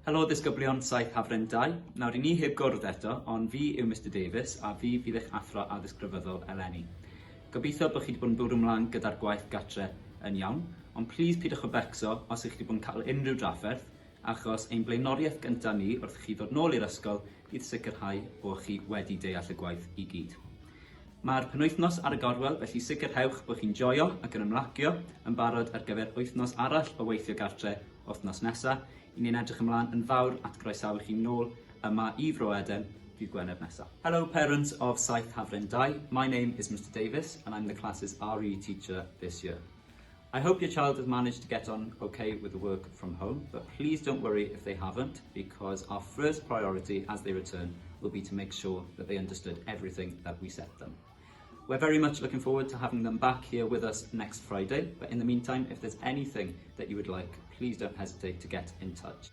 Helo ddisgyblion saith Hafren 2. Nawr i ni heb gwrdd eto, ond fi yw Mr Davies a fi fydd eich athro Addysg Grefyddol eleni. Gobeithio bod chi wedi bod yn bwrw ymlaen gyda'r gwaith gartre yn iawn, ond plis pidwch o becso os ych chi wedi bod yn cael unrhyw drafferth, achos ein blaenoriaeth gyntaf ni wrth chi ddod nôl i'r ysgol bydd sicrhau bod chi wedi deall y gwaith i gyd. Mae'r penwythnos ar y gorwel, felly sicrhewch bod chi'n joio ac yn ymlacio yn barod ar gyfer wythnos arall o weithio gartre wythnos nesaf. I ni'n edrych ymlaen yn fawr at groesawu chi nôl yma i Fro Eden dydd Gwener nesaf. Hello parents of Saith Hafren 2, my name is Mr Davies and I'm the class's RE teacher this year. I hope your child has managed to get on okay with the work from home, but please don't worry if they haven't, because our first priority as they return will be to make sure that they understood everything that we set them. We're very much looking forward to having them back here with us next Friday, but in the meantime, if there's anything that you would like, please don't hesitate to get in touch.